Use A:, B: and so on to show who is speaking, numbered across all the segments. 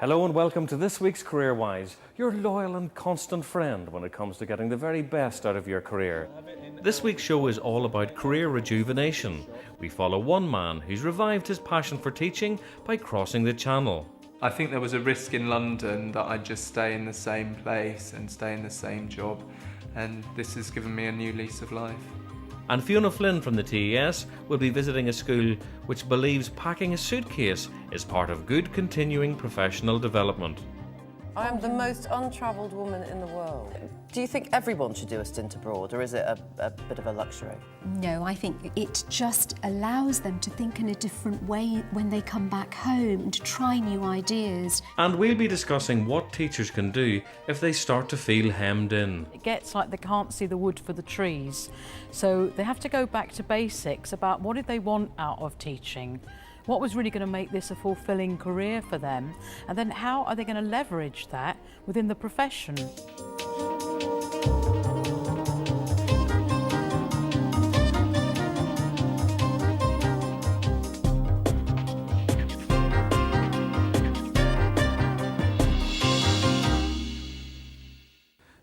A: Hello and welcome to this week's CareerWise, your loyal and constant friend when it comes to getting the very best out of your career. This week's show is all about career rejuvenation. We follow one man who's revived his passion for teaching by crossing the channel.
B: I think there was a risk in London that I'd just stay in the same place and stay in the same job, and this has given me a new lease of life.
A: And Fiona Flynn from the TES will be visiting a school which believes packing a suitcase is part of good continuing professional development.
C: I am the most untravelled woman in the world. Do you think everyone should do a stint abroad, or is it a bit of a luxury?
D: No, I think it just allows them to think in a different way when they come back home and to try new ideas.
A: And we'll be discussing what teachers can do if they start to feel hemmed in.
E: It gets like they can't see the wood for the trees. So they have to go back to basics about what did they want out of teaching. What was really going to make this a fulfilling career for them? And then how are they going to leverage that within the profession?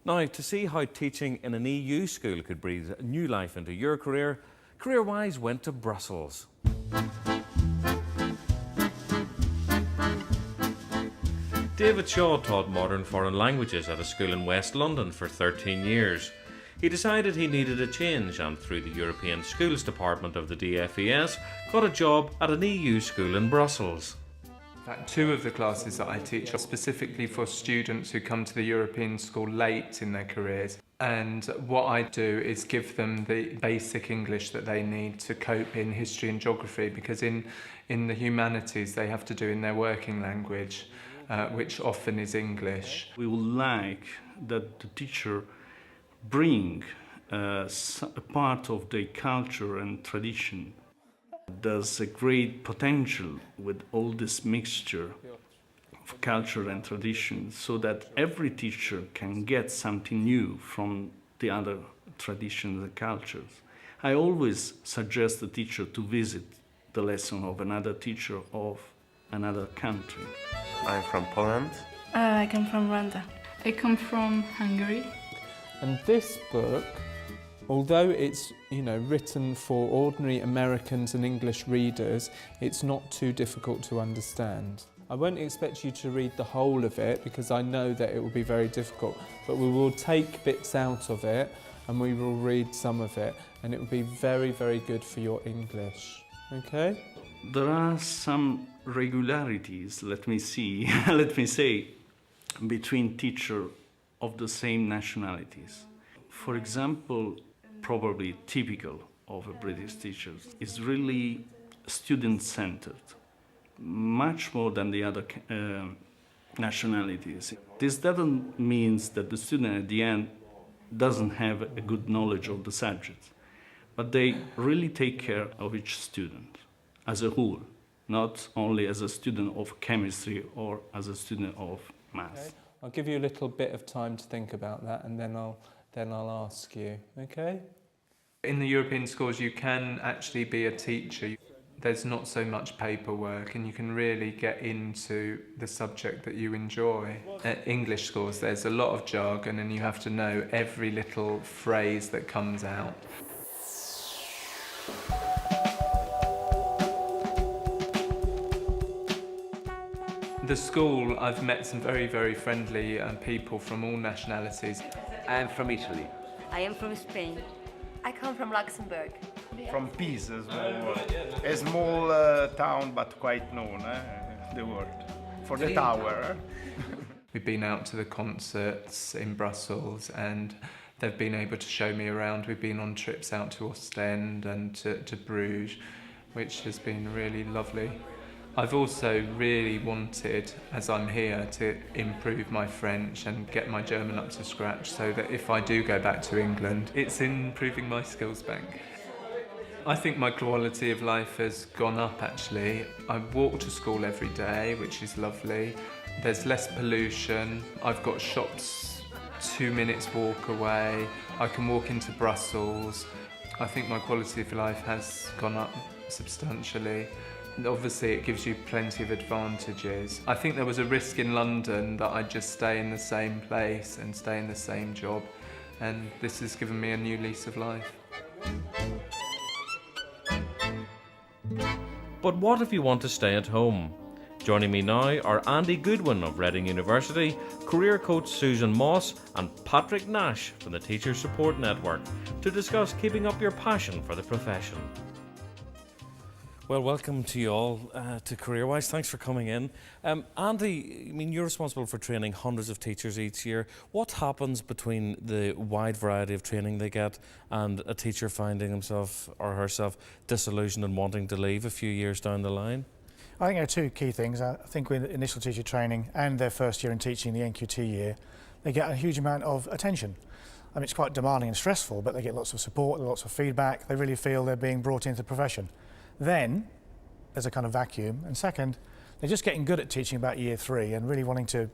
A: Now, to see how teaching in an EU school could breathe new life into your career, CareerWise went to Brussels. David Shaw taught modern foreign languages at a school in West London for 13 years. He decided he needed a change and through the European Schools Department of the DFES got a job at an EU school in Brussels.
B: In fact, two of the classes that I teach are specifically for students who come to the European school late in their careers. And what I do is give them the basic English that they need to cope in history and geography, because in the humanities they have to do in their working language. Which often is English.
F: We would like that the teacher bring a part of their culture and tradition. There's a great potential with all this mixture of culture and tradition, so that every teacher can get something new from the other traditions and cultures. I always suggest the teacher to visit the lesson of another teacher of another country.
G: I'm from Poland.
H: I come from Rwanda. I come from Hungary.
I: And this book, although it's written for ordinary Americans and English readers, it's not too difficult to understand. I won't expect you to read the whole of it because I know that it will be very difficult, but we will take bits out of it and we will read some of it, and it will be very, very good for your English. Okay?
F: There are some regularities, let me say, between teachers of the same nationalities. For example, probably typical of a British teacher is really student-centered, much more than the other nationalities. This doesn't mean that the student at the end doesn't have a good knowledge of the subject, but they really take care of each student as a whole, not only as a student of chemistry or as a student of maths.
I: Okay. I'll give you a little bit of time to think about that, and then I'll ask you, okay?
B: In the European schools you can actually be a teacher. There's not so much paperwork and you can really get into the subject that you enjoy. At English schools there's a lot of jargon and you have to know every little phrase that comes out. The school, I've met some very, very friendly people from all nationalities.
G: I am from Italy.
J: I am from Spain. I come from Luxembourg.
K: From Pisa, a small town but quite known the world for the tower.
B: We've been out to the concerts in Brussels and they've been able to show me around. We've been on trips out to Ostend and to Bruges, which has been really lovely. I've also really wanted, as I'm here, to improve my French and get my German up to scratch so that if I do go back to England, it's improving my skills bank. I think my quality of life has gone up actually. I walk to school every day, which is lovely. There's less pollution. I've got shops 2 minutes walk away. I can walk into Brussels. I think my quality of life has gone up substantially. Obviously it gives you plenty of advantages. I think there was a risk in London that I'd just stay in the same place and stay in the same job, and this has given me a new lease of life.
A: But what if you want to stay at home? Joining me now are Andy Goodwyn of Reading University, career coach Susan Moss and Patrick Nash from the Teacher Support Network to discuss keeping up your passion for the profession. Well, welcome to you all to CareerWise. Thanks for coming in. Andy, I mean, you're responsible for training hundreds of teachers each year. What happens between the wide variety of training they get and a teacher finding himself or herself disillusioned and wanting to leave a few years down the line?
L: I think there are two key things. I think with initial teacher training and their first year in teaching, the NQT year, they get a huge amount of attention. I mean, it's quite demanding and stressful, but they get lots of support, lots of feedback. They really feel they're being brought into the profession. Then there's a kind of vacuum, and second, they're just getting good at teaching about year 3 and really wanting to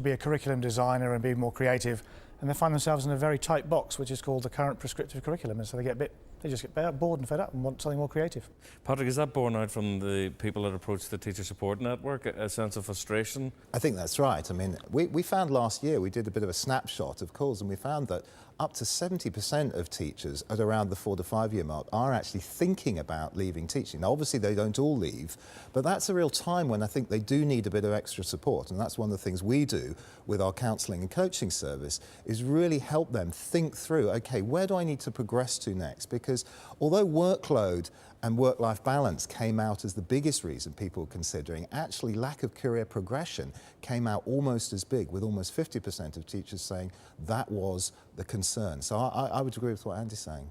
L: be a curriculum designer and be more creative, and they find themselves in a very tight box which is called the current prescriptive curriculum, and so they just get bored and fed up and want something more creative.
A: Patrick, is that born out from the people that approach the Teacher Support Network, a sense of frustration?
M: I think that's right. I mean, we found last year, we did a bit of a snapshot of calls, and we found that up to 70% of teachers at around the 4 to 5 year mark are actually thinking about leaving teaching. Now, obviously they don't all leave, but that's a real time when I think they do need a bit of extra support, and that's one of the things we do with our counselling and coaching service, is really help them think through, okay, where do I need to progress to next? Because although workload and work-life balance came out as the biggest reason people were considering, actually lack of career progression came out almost as big, with almost 50% of teachers saying that was the concern. So I would agree with what Andy's saying.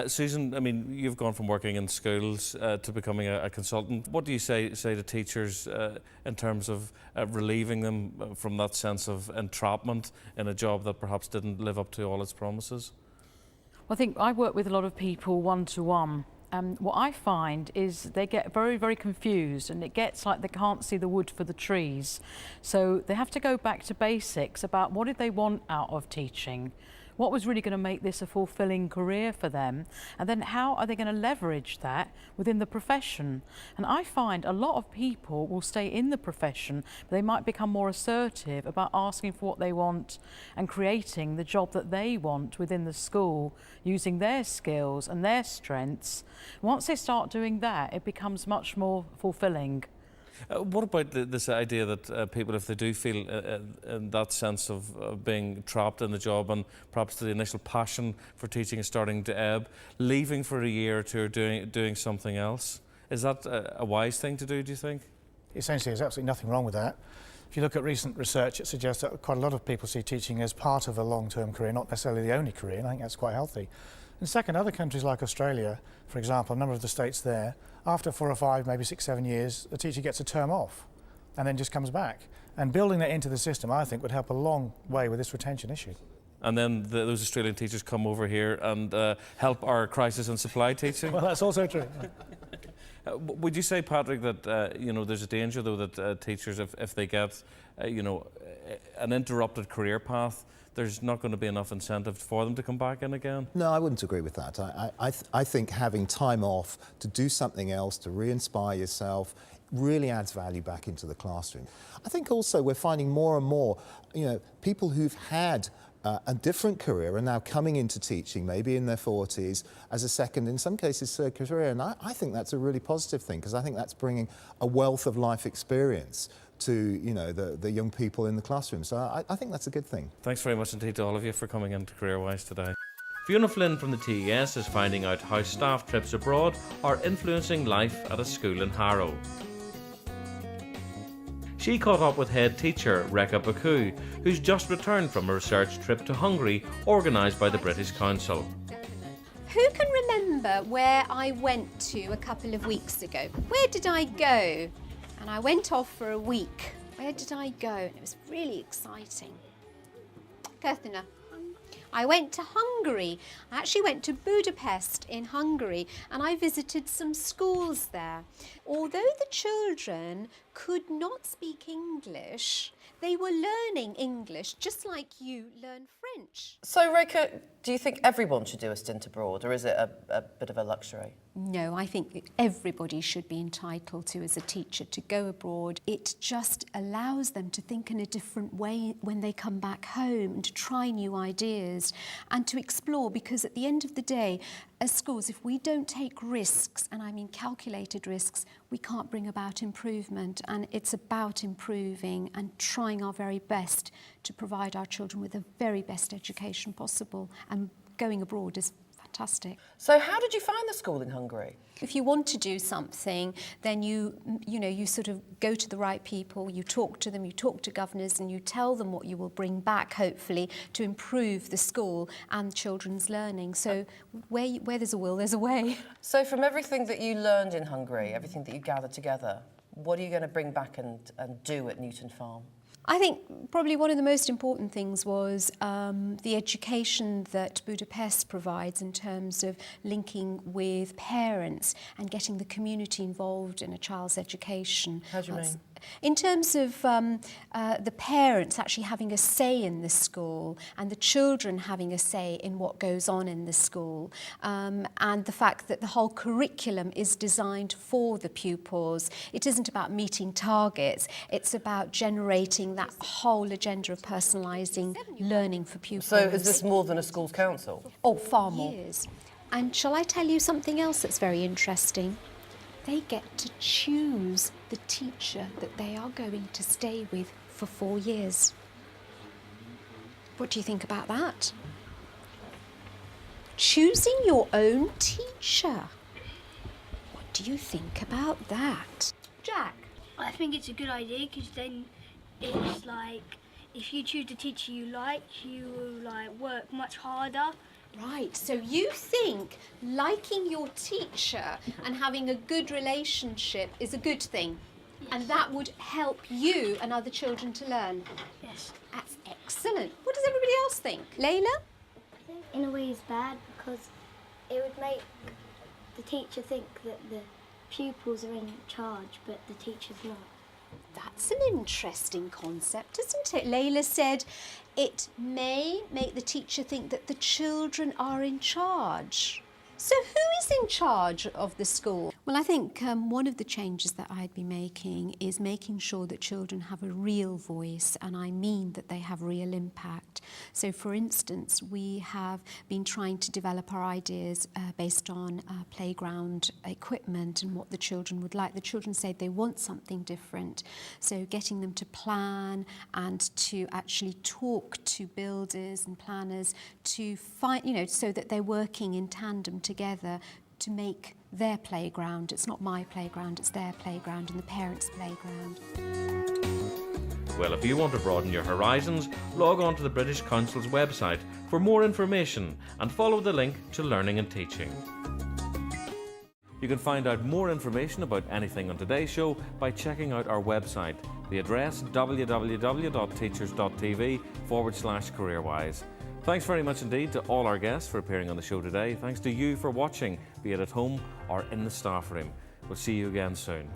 A: Susan, I mean, you've gone from working in schools to becoming a consultant. What do you say to teachers in terms of relieving them from that sense of entrapment in a job that perhaps didn't live up to all its promises?
E: I think I work with a lot of people one-to-one. What I find is they get very, very confused, and it gets like they can't see the wood for the trees. So they have to go back to basics about what did they want out of teaching, what was really going to make this a fulfilling career for them, and then how are they going to leverage that within the profession. And I find a lot of people will stay in the profession, but they might become more assertive about asking for what they want and creating the job that they want within the school, using their skills and their strengths. Once they start doing that, it becomes much more fulfilling.
A: What about this idea that people, if they do feel that sense of being trapped in the job and perhaps the initial passion for teaching is starting to ebb, leaving for a year or two or doing something else? Is that a wise thing to do you think?
L: Essentially, there's absolutely nothing wrong with that. If you look at recent research, it suggests that quite a lot of people see teaching as part of a long-term career, not necessarily the only career, and I think that's quite healthy. And second, other countries like Australia, for example, a number of the states there, after 4 or 5, maybe 6, 7 years, the teacher gets a term off and then just comes back. And building that into the system, I think, would help a long way with this retention issue.
A: And then those Australian teachers come over here and help our crisis and supply teaching?
L: Well, that's also true.
A: Would you say, Patrick, that there's a danger, though, that teachers, if they get an interrupted career path, there's not going to be enough incentive for them to come back in again?
M: No, I wouldn't agree with that. I think having time off to do something else, to re-inspire yourself, really adds value back into the classroom. I think also we're finding more and more, people who've had a different career are now coming into teaching, maybe in their 40s, as a second, in some cases, third career. And I think that's a really positive thing, because I think that's bringing a wealth of life experience to the young people in the classroom. So I think that's a good thing.
A: Thanks very much indeed to all of you for coming into CareerWise today. Fiona Flynn from the TES is finding out how staff trips abroad are influencing life at a school in Harrow. She caught up with head teacher Rekha Baku, who's just returned from a research trip to Hungary organised by the British Council.
D: Who can remember where I went to a couple of weeks ago? Where did I go? And I went off for a week. Where did I go? And it was really exciting. Kirthina. I went to Hungary. I actually went to Budapest in Hungary, and I visited some schools there. Although the children could not speak English, they were learning English just like you learn French.
C: So, Rekha, Do you think everyone should do a stint abroad, or is it a bit of a luxury?
D: No, I think everybody should be entitled to, as a teacher, to go abroad. It just allows them to think in a different way when they come back home, and to try new ideas and to explore, because at the end of the day, as schools, if we don't take risks, and I mean calculated risks, we can't bring about improvement. And it's about improving and trying our very best to provide our children with the very best education possible. And going abroad is fantastic.
C: So how did you find the school in Hungary?
D: If you want to do something, then you sort of go to the right people, you talk to them, you talk to governors, and you tell them what you will bring back, hopefully, to improve the school and children's learning. So where there's a will, there's a way.
C: So from everything that you learned in Hungary, everything that you gathered together, what are you going to bring back and do at Newton Farm?
D: I think probably one of the most important things was the education that Budapest provides in terms of linking with parents and getting the community involved in a child's education.
C: How do you mean?
D: In terms of the parents actually having a say in the school and the children having a say in what goes on in the school, and the fact that the whole curriculum is designed for the pupils. It isn't about meeting targets, it's about generating that whole agenda of personalising learning for pupils.
C: So is this more than a school's council?
D: Oh, far more. And shall I tell you something else that's very interesting? They get to choose the teacher that they are going to stay with for 4 years. What do you think about that? Choosing your own teacher. What do you think about that?
J: Jack? I think it's a good idea, because then it's like, if you choose the teacher you like, you will work much harder.
D: Right, so you think liking your teacher and having a good relationship is a good thing? Yes. And that would help you and other children to learn?
J: Yes.
D: That's excellent. What does everybody else think? Layla?
J: I think in a way it's bad, because it would make the teacher think that the pupils are in charge, but the teacher's not.
D: That's an interesting concept, isn't it? Layla said it may make the teacher think that the children are in charge. So who is in charge of the school? Well, I think one of the changes that I'd be making is making sure that children have a real voice, and I mean that they have real impact. So, for instance, we have been trying to develop our ideas based on playground equipment and what the children would like. The children say they want something different. So getting them to plan and to actually talk to builders and planners to find, so that they're working in tandem together to make their playground. It's not my playground, it's their playground and the parents' playground.
A: Well, if you want to broaden your horizons, log on to the British Council's website for more information and follow the link to Learning and Teaching. You can find out more information about anything on today's show by checking out our website. The address www.teachers.tv/CareerWise. Thanks very much indeed to all our guests for appearing on the show today. Thanks to you for watching, be it at home or in the staff room. We'll see you again soon.